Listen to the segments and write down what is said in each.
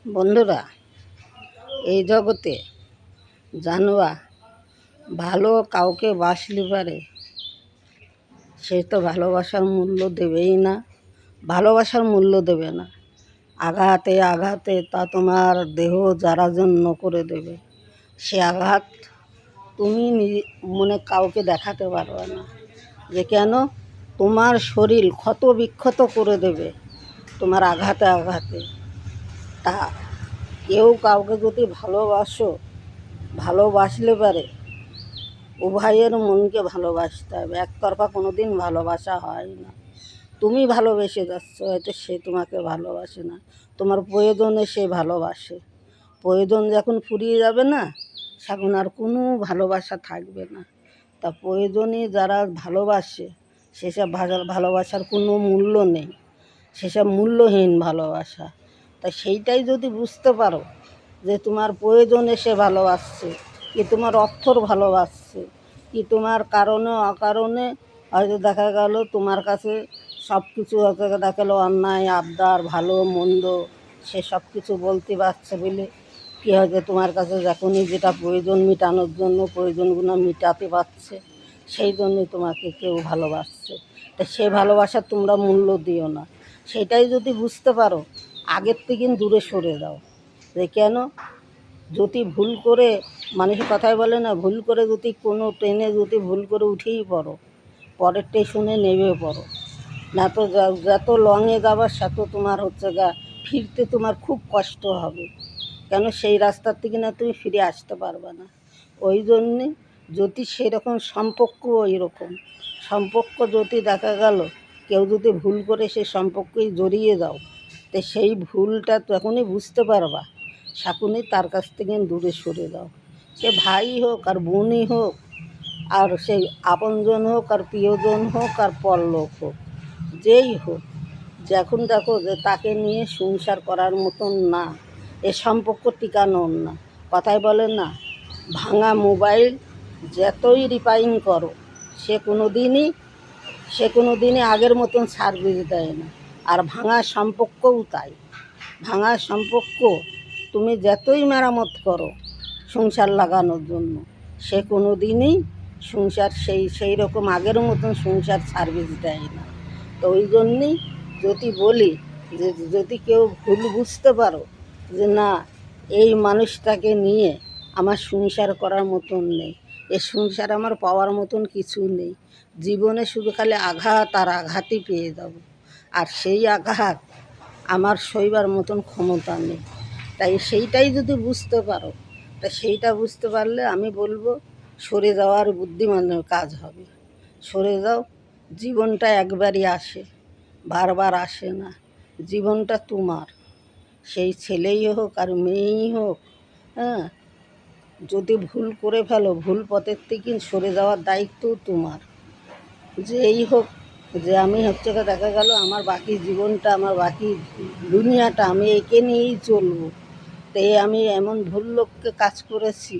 বন্ধুরা, এই জগতে জানোয়া ভালো কাউকে বাসলে পারে সে তো ভালোবাসার মূল্য দেবেই না, ভালোবাসার মূল্য দেবে না। আঘাতে আঘাতে তা তোমার দেহ জারাজন্য করে দেবে। সে আঘাত তুমি মনে কাউকে দেখাতে পারবে না, যে কেন তোমার শরীর ক্ষত বিক্ষত করে দেবে তোমার আঘাতে আঘাতে। তা কেউ কাউকে যদি ভালোবাসলে পারে উভয়ের মনকে ভালোবাসতে হবে। একতরফা কোনো দিন ভালোবাসা হয় না। তুমি ভালোবেসে যাচ্ছ, হয়তো সে তোমাকে ভালোবাসে না। তোমার প্রয়োজনে সে ভালোবাসে, প্রয়োজন যখন ফুরিয়ে যাবে না, তখন আর কোনো ভালোবাসা থাকবে না। তা প্রয়োজনে যারা ভালোবাসে সেসব ভালোবাসার কোনো মূল্য নেই, সেসব মূল্যহীন ভালোবাসা। তা সেইটাই যদি বুঝতে পারো যে তোমার প্রয়োজনে সে ভালোবাসছে, কি তোমার অর্থর ভালোবাসছে, কি তোমার কারণে অকারণে হয়তো দেখা গেল তোমার কাছে সব কিছু হয়তো দেখা গেলো অন্যায় আবদার ভালো মন্দ সে সব কিছু বলতে পারছে বলে কী হয়তো তোমার কাছে যখনই যেটা প্রয়োজন মেটানোর জন্য প্রয়োজনগুলো মেটাতে পারছে, সেই জন্যই তোমাকে কেউ ভালোবাসছে। তা সে ভালোবাসা তোমরা মূল্য দিও না। সেটাই যদি বুঝতে পারো আগের থেকে দূরে সরে দাও। যে কেন যদি ভুল করে, মানুষের কথাই বলে না, ভুল করে যদি কোনো ট্রেনে যদি ভুল করে উঠেই পড়ো, পরের স্টেশনে নেমে পড়ো না, তো যত লংয়ে যাবার সাথে তোমার ফিরতে তোমার খুব কষ্ট হবে। কেন সেই রাস্তার থেকে না তুমি ফিরে আসতে পারবে না। ওই জন্যে যদি সেরকম সম্পর্ক, ওই রকম সম্পর্ক যদি দেখা গেল কেউ যদি ভুল করে সে সম্পর্কেই জড়িয়ে যাও, তো সেই ভুলটা তখনই বুঝতে পারবা, তখনই তার কাছ থেকে দূরে সরে দাও। সে ভাই হোক আর বোনই হোক, আর সেই আপনজন হোক আর প্রিয়জন হোক আর পরলোক হোক, যেই হোক, যখন দেখো যে তাকে নিয়ে সংসার করার মতন না, এ সম্পর্ক টিকানোর না। কথাই বলে না, ভাঙা মোবাইল যতই রিপেয়ারিং করো সে কোনো দিনই আগের মতন সার্ভিস দেয় না। আর ভাঙা সম্পর্কও তাই। ভাঙা সম্পর্ক তুমি যতই মেরামত করো সংসার লাগানোর জন্য, সে কোনো দিনই সংসার সেই রকম আগের মতন সংসার সার্ভিস দেয় না। তো ওই জন্যেই যদি বলি যে যদি কেউ ভুল বুঝতে পারো যে না, এই মানুষটাকে নিয়ে আমার সংসার করার মতন নেই, এ সংসার আমার পাওয়ার মতন কিছু নেই, জীবনে শুধু খালি আঘাত আর আঘাতই পেয়ে যাব, আর সেই আঘাত আমার সইবার মতন ক্ষমতা নেই। তাই সেইটাই যদি বুঝতে পারো, তা সেইটা বুঝতে পারলে আমি বলবো সরে যাওয়ার বুদ্ধিমানের কাজ হবে। সরে যাও। জীবনটা একবারই আসে, বারবার আসে না। জীবনটা তোমার, সেই ছেলেই হোক আর মেয়েই হোক, হ্যাঁ, যদি ভুল করে ফেলো ভুল পথের থেকে সরে যাওয়ার দায়িত্বও তোমার। যেই হোক, যে আমি দেখা গেল আমার বাকি জীবনটা, আমার বাকি দুনিয়াটা আমি একে নিয়েই চলবো, তাই আমি এমন ভুল লোককে কাজ করেছি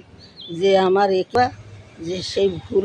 যে আমার যে সেই ভুল